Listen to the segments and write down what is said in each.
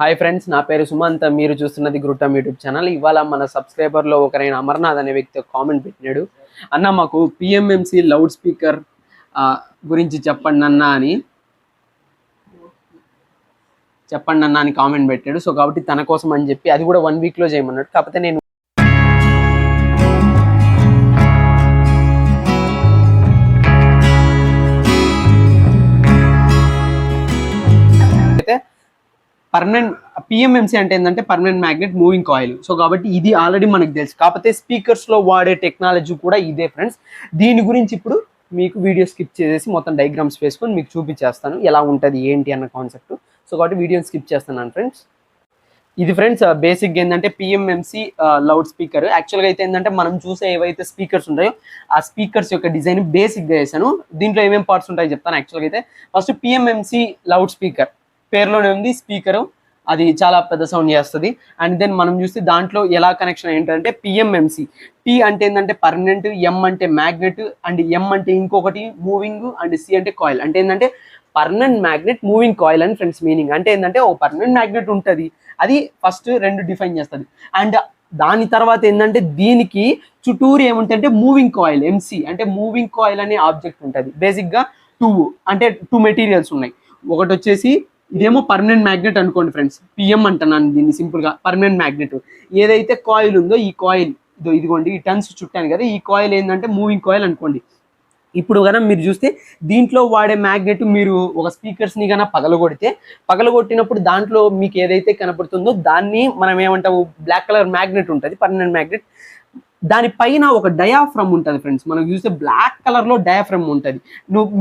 Hi friends, నా పేరు సుమంత్. మీరు చూస్తున్నది గ్రూటమ్ యూట్యూబ్ ఛానల్. ఇవాళ మన సబ్స్క్రైబర్లో ఒకరైన అమర్నాథ్ అనే వ్యక్తి కామెంట్ పెట్టినాడు. అన్న, మాకు పిఎంఎంసి లౌడ్ స్పీకర్ గురించి చెప్పండి అన్న అని కామెంట్ పెట్టాడు. సో కాబట్టి తన కోసం అని చెప్పి అది కూడా 1 వీక్లో చేయమన్నాడు. కాకపోతే నేను పర్మనెంట్ పిఎంఎంసి అంటే ఏంటంటే permanent magnet moving coil. So కాబట్టి ఇది ఆల్రెడీ మనకు తెలుసు. కాకపోతే స్పీకర్స్లో వాడే టెక్నాలజీ కూడా ఇదే ఫ్రెండ్స్. దీని గురించి ఇప్పుడు మీకు వీడియో స్కిప్ చేసేసి మొత్తం డయాగ్రామ్స్ వేసుకొని మీకు చూపించేస్తాను ఎలా ఉంటుంది ఏంటి అన్న కాన్సెప్ట్. సో కాబట్టి వీడియోని స్కిప్ చేస్తున్నాను ఫ్రెండ్స్. ఇది ఫ్రెండ్స్ బేసిక్గా ఏంటంటే పిఎంఎంసి లౌడ్ స్పీకర్. యాక్చువల్గా అయితే ఏంటంటే మనం చూసే ఏవైతే స్పీకర్స్ ఉంటాయో ఆ స్పీకర్స్ యొక్క డిజైన్ బేసిక్గా వేసాను. దీంట్లో ఏమేమి పార్ట్స్ ఉంటాయో చెప్తాను. యాక్చువల్గా అయితే ఫస్ట్ పిఎంఎంసి లౌడ్ స్పీకర్ పేరులోనే ఉంది స్పీకరు, అది చాలా పెద్ద సౌండ్ చేస్తుంది. అండ్ దెన్ మనం చూస్తే దాంట్లో ఎలా కనెక్షన్ ఏంటంటే పిఎంఎంసి, పి అంటే ఏంటంటే పర్మనెంట్, ఎం అంటే మ్యాగ్నెట్, అండ్ ఎం అంటే ఇంకొకటి మూవింగ్, అండ్ సి అంటే కాయిల్. అంటే ఏంటంటే పర్మనెంట్ మ్యాగ్నెట్ మూవింగ్ కాయిల్ అని ఫ్రెండ్స్ మీనింగ్. అంటే ఏంటంటే ఒక పర్మనెంట్ మ్యాగ్నెట్ ఉంటుంది, అది ఫస్ట్ 2 డిఫైన్ చేస్తుంది. అండ్ దాని తర్వాత ఏంటంటే దీనికి చుట్టూరు ఏముంటుందంటే మూవింగ్ కాయిల్, ఎంసి అంటే మూవింగ్ కాయిల్ అనే ఆబ్జెక్ట్ ఉంటుంది. బేసిక్గా 2 మెటీరియల్స్ ఉన్నాయి. ఒకటి వచ్చేసి ఇదేమో పర్మనెంట్ మ్యాగ్నెట్ అనుకోండి ఫ్రెండ్స్, పిఎం అంటున్నాను దీన్ని సింపుల్గా. పర్మనెంట్ మ్యాగ్నెట్ ఏదైతే కాయిల్ ఉందో ఈ కాయిల్ ఇదిగోండి, ఈ టన్స్ చుట్టాను కదా, ఈ కాయిల్ ఏంటంటే మూవింగ్ కాయిల్ అనుకోండి. ఇప్పుడు కనుక మీరు చూస్తే దీంట్లో వాడే మ్యాగ్నెట్ మీరు ఒక స్పీకర్స్ని కనుక పగలగొట్టినప్పుడు దాంట్లో మీకు ఏదైతే కనపడుతుందో దాన్ని మనం ఏమంటాము, బ్లాక్ కలర్ మ్యాగ్నెట్ ఉంటుంది, పర్మనెంట్ మ్యాగ్నెట్. దానిపైన ఒక డయాఫ్రమ్ ఉంటుంది ఫ్రెండ్స్. మనం చూస్తే బ్లాక్ కలర్లో డయాఫ్రమ్ ఉంటుంది.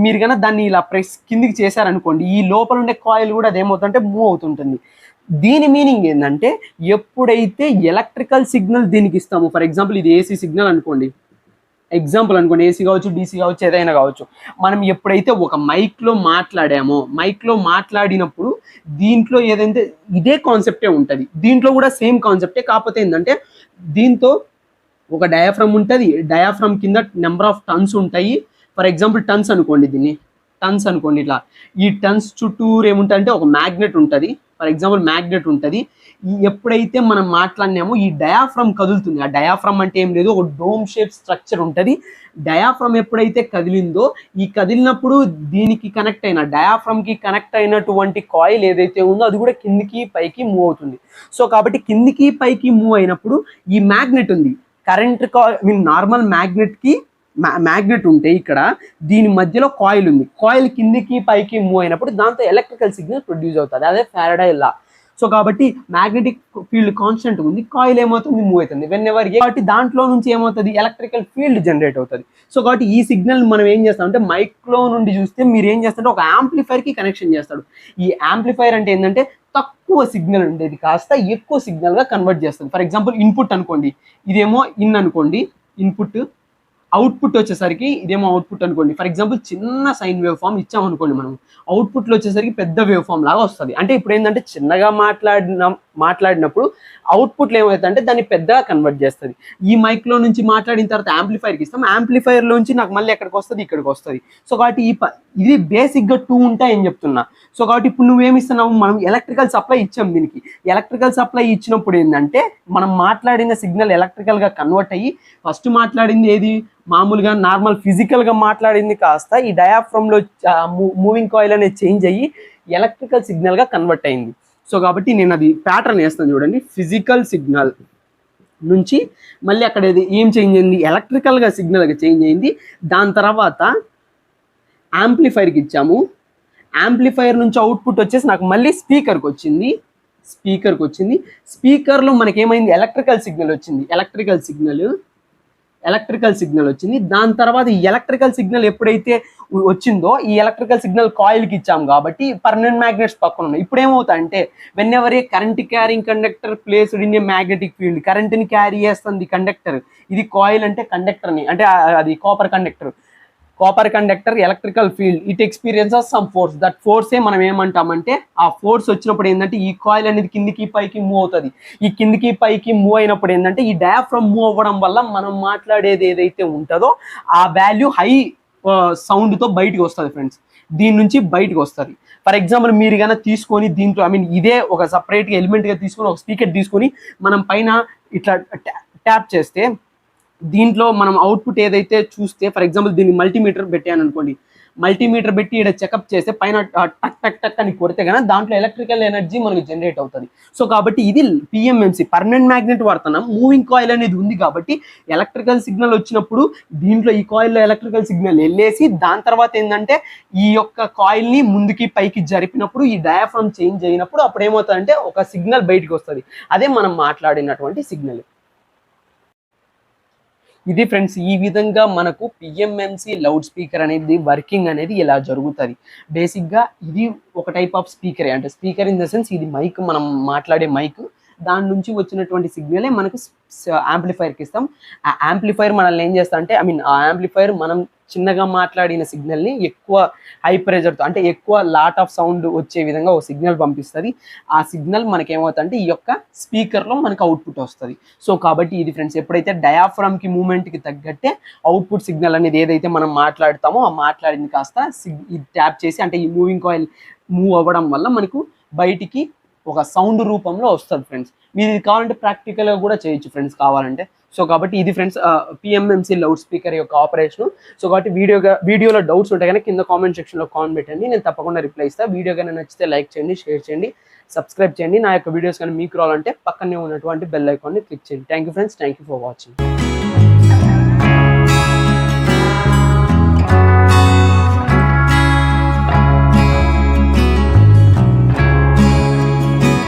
మీరు కన్నా దాన్ని ఇలా ప్రెస్ కిందికి చేశారనుకోండి, ఈ లోపల ఉండే కాయిల్ కూడా అదేమవుతుందంటే మూవ్ అవుతుంటుంది. దీని మీనింగ్ ఏంటంటే ఎప్పుడైతే ఎలక్ట్రికల్ సిగ్నల్ దీనికి ఇస్తాము, ఫర్ ఎగ్జాంపుల్ ఇది ఏసీ సిగ్నల్ అనుకోండి, ఏసీ కావచ్చు, డీసీ కావచ్చు, ఏదైనా కావచ్చు. మనం ఎప్పుడైతే ఒక మైక్లో మాట్లాడినప్పుడు దీంట్లో ఏదైతే ఇదే కాన్సెప్టే ఉంటుంది. దీంట్లో కూడా సేమ్ కాన్సెప్టే. కాకపోతే ఏంటంటే దీంతో ఒక డయాఫ్రమ్ ఉంటుంది, డయాఫ్రమ్ కింద నెంబర్ ఆఫ్ టన్స్ ఉంటాయి. ఫర్ ఎగ్జాంపుల్ టన్స్ అనుకోండి, ఇట్లా ఈ టన్స్ చుట్టూరు ఏముంటుందంటే ఒక మ్యాగ్నెట్ ఉంటుంది. ఫర్ ఎగ్జాంపుల్ మ్యాగ్నెట్ ఉంటుంది. ఎప్పుడైతే మనం మాట్లాడినామో ఈ డయాఫ్రమ్ కదులుతుంది. ఆ డయాఫ్రమ్ అంటే ఏం లేదు, ఒక డోమ్ షేప్ స్ట్రక్చర్ ఉంటుంది. డయాఫ్రమ్ ఎప్పుడైతే కదిలిందో, ఈ కదిలినప్పుడు దీనికి డయాఫ్రమ్కి కనెక్ట్ అయినటువంటి కాయిల్ ఏదైతే ఉందో అది కూడా కిందికి పైకి మూవ్ అవుతుంది. సో కాబట్టి కిందికి పైకి మూవ్ అయినప్పుడు ఈ మ్యాగ్నెట్ ఉంది, కరెంట్ నార్మల్ మ్యాగ్నెట్ ఉంటే ఇక్కడ దీని మధ్యలో కాయిల్ ఉంది. కాయిల్ కిందికి పైకి మూవ్ అయినప్పుడు దాంతో ఎలక్ట్రికల్ సిగ్నల్ ప్రొడ్యూస్ అవుతుంది. అదే ఫారడే లా. సో కాబట్టి మ్యాగ్నెటిక్ ఫీల్డ్ కాన్స్టెంట్ ఉంది, కాయిల్ ఏమవుతుంది, మూవ్ అవుతుంది. కాబట్టి దాంట్లో నుంచి ఏమవుతుంది, ఎలక్ట్రికల్ ఫీల్డ్ జనరేట్ అవుతుంది. సో కాబట్టి ఈ సిగ్నల్ మనం ఏం చేస్తామంటే మైక్లో నుండి చూస్తే మీరు ఏం చేస్తారంటే ఒక యాంప్లిఫైర్కి కనెక్షన్ చేస్తాడు. ఈ యాంప్లిఫైర్ అంటే ఏంటంటే తక్కువ సిగ్నల్ ఉండేది కాస్త ఎక్కువ సిగ్నల్గా కన్వర్ట్ చేస్తుంది. ఫర్ ఎగ్జాంపుల్ ఇన్పుట్ అనుకోండి, ఇదేమో ఇన్ అనుకోండి ఇన్పుట్, అవుట్పుట్ వచ్చేసరికి ఇదేమో అవుట్పుట్ అనుకోండి. ఫర్ ఎగ్జాంపుల్ చిన్న సైన్ వేవ్ ఫామ్ ఇచ్చామనుకోండి, మనం అవుట్పుట్లో వచ్చేసరికి పెద్ద వేవ్ ఫామ్ లాగా వస్తుంది. అంటే ఇప్పుడు ఏంటంటే చిన్నగా మాట్లాడినప్పుడు అవుట్పుట్లో ఏమవుతుందంటే దాన్ని పెద్దగా కన్వర్ట్ చేస్తుంది. ఈ మైక్లో నుంచి మాట్లాడిన తర్వాత యాంప్లిఫైర్కి ఇస్తాం, యాంప్లిఫైర్లోంచి నాకు మళ్ళీ ఎక్కడికి వస్తుంది, ఇక్కడికి వస్తుంది. సో కాబట్టి ఇది బేసిక్గా 2 ఉంటాయని చెప్తున్నా. సో కాబట్టి ఇప్పుడు నువ్వేమిస్తున్నావు, మనం ఎలక్ట్రికల్ సప్లై ఇచ్చాం దీనికి. ఎలక్ట్రికల్ సప్లై ఇచ్చినప్పుడు ఏంటంటే మనం మాట్లాడిన సిగ్నల్ ఎలక్ట్రికల్గా కన్వర్ట్ అయ్యి ఫస్ట్ మాట్లాడింది ఏది, మామూలుగా నార్మల్ ఫిజికల్గా మాట్లాడింది కాస్త ఈ డయాఫ్రమ్లో మూవింగ్ కాయిల్ అనేది చేంజ్ అయ్యి ఎలక్ట్రికల్ సిగ్నల్గా కన్వర్ట్ అయింది. సో కాబట్టి నేను అది ప్యాటర్న్ వేస్తాను చూడండి. ఫిజికల్ సిగ్నల్ నుంచి మళ్ళీ అక్కడ ఏం చేంజ్ అయింది, ఎలక్ట్రికల్గా సిగ్నల్గా చేంజ్ అయింది. దాని తర్వాత యాంప్లిఫైర్కి ఇచ్చాము, యాంప్లిఫైర్ నుంచి అవుట్పుట్ వచ్చేసి నాకు మళ్ళీ స్పీకర్కి వచ్చింది. స్పీకర్లో మనకేమైంది, ఎలక్ట్రికల్ సిగ్నల్ వచ్చింది. దాని తర్వాత ఈ ఎలక్ట్రికల్ సిగ్నల్ ఎప్పుడైతే వచ్చిందో ఈ ఎలక్ట్రికల్ సిగ్నల్ కాయిల్కి ఇచ్చాము కాబట్టి పర్మనెంట్ మ్యాగ్నెట్స్ పక్కన ఉన్నాయి. ఇప్పుడు ఏమవుతాయంటే whenever a current carrying conductor placed in a magnetic field, కరెంట్ని క్యారీ చేస్తుంది కండక్టర్. ఇది కాయిల్ అంటే కండక్టర్ని, అంటే అది copper conductor electrical field, it experiences some force. That ఫోర్సే మనం ఏమంటామంటే ఆ ఫోర్స్ వచ్చినప్పుడు ఏంటంటే ఈ కాయిల్ అనేది కిందికి పైకి మూవ్ అవుతుంది. ఈ కిందికి పైకి మూవ్ అయినప్పుడు ఏంటంటే ఈ డయాఫ్రమ్ మూవ్ అవ్వడం వల్ల మనం మాట్లాడేది ఏదైతే ఉంటుందో ఆ వాల్యూ హై సౌండ్తో బయటికి వస్తుంది ఫ్రెండ్స్, దీని నుంచి బయటకు వస్తుంది. ఫర్ ఎగ్జాంపుల్ మీరు కన్నా తీసుకొని దీంట్లో ఇదే ఒక సపరేట్గా ఎలిమెంట్గా తీసుకొని ఒక స్పీకర్ తీసుకొని మనం పైన ఇట్లా ట్యాప్ చేస్తే దీంట్లో మనం అవుట్పుట్ ఏదైతే చూస్తే, ఫర్ ఎగ్జాంపుల్ దీన్ని మల్టీమీటర్ పెట్టాను అనుకోండి, మల్టీమీటర్ పెట్టి ఇక్కడ చెకప్ చేస్తే పైన టక్ టక్ టక్ అని కొడితే కనుక దాంట్లో ఎలక్ట్రికల్ ఎనర్జీ మనకు జనరేట్ అవుతుంది. సో కాబట్టి ఇది పిఎంఎంసి పర్మనెంట్ మ్యాగ్నెట్ వాడుతున్నాం, మూవింగ్ కాయిల్ అనేది ఉంది కాబట్టి ఎలక్ట్రికల్ సిగ్నల్ వచ్చినప్పుడు దీంట్లో ఈ కాయిల్లో ఎలక్ట్రికల్ సిగ్నల్ వెళ్ళేసి దాని తర్వాత ఏంటంటే ఈ యొక్క కాయిల్ని ముందుకి పైకి జరిపినప్పుడు ఈ డయాఫ్రమ్ చేంజ్ అయినప్పుడు అప్పుడు ఏమవుతుందంటే ఒక సిగ్నల్ బయటకు వస్తుంది, అదే మనం మాట్లాడినటువంటి సిగ్నల్. ఇది ఫ్రెండ్స్, ఈ విధంగా మనకు పిఎంఎంసి లౌడ్ స్పీకర్ అనేది వర్కింగ్ అనేది ఇలా జరుగుతుంది. బేసిక్గా ఇది ఒక టైప్ ఆఫ్ స్పీకరే, అంటే స్పీకర్ ఇన్ ద సెన్స్ ఇది మైక్, మనం మాట్లాడే మైక్, దాని నుంచి వచ్చినటువంటి సిగ్నలే మనకు యాంప్లిఫైర్కి ఇస్తాం. ఆ యాంప్లిఫైర్ మనల్ని ఏం చేస్తా అంటే ఆ యాంప్లిఫైర్ మనం చిన్నగా మాట్లాడిన సిగ్నల్ని ఎక్కువ హై ప్రెజర్తో అంటే ఎక్కువ లాట్ ఆఫ్ సౌండ్ వచ్చే విధంగా ఒక సిగ్నల్ పంపిస్తుంది. ఆ సిగ్నల్ మనకి ఏమవుతుందంటే ఈ యొక్క స్పీకర్లో మనకు అవుట్పుట్ వస్తుంది. సో కాబట్టి ఇది ఫ్రెండ్స్, ఎప్పుడైతే డయాఫ్రామ్కి మూమెంట్కి తగ్గట్టే అవుట్పుట్ సిగ్నల్ అనేది ఏదైతే మనం మాట్లాడతామో ఆ మాట్లాడింది కాస్త ఇది ట్యాప్ చేసి అంటే ఈ మూవింగ్ కాయిల్ మూవ్ అవ్వడం వల్ల మనకు బయటికి ఒక సౌండ్ రూపంలో వస్తుంది ఫ్రెండ్స్. మీరు ఇది కావాలంటే ప్రాక్టికల్గా కూడా చేయొచ్చు ఫ్రెండ్స్ కావాలంటే. సో కాబట్టి ఇది ఫ్రెండ్స్ పిఎంఎంసి లౌడ్ స్పీకర్ యొక్క ఆపరేషన్. సో కాబట్టి వీడియోలో డౌట్స్ ఉంటాయి కానీ కింద కామెంట్ సెక్షన్లో కామెంట్ పెట్టండి, నేను తప్పకుండా రిప్లై ఇస్తాను. వీడియో కానీ నచ్చితే లైక్ చేయండి, షేర్ చేయండి, సబ్స్క్రైబ్ చేయండి. నా యొక్క వీడియోస్ కానీ మీకు రావాలంటే పక్కనే ఉన్నటువంటి బెల్ ఐకాన్ని క్లిక్ చేయండి. Thank you friends, thank you for watching.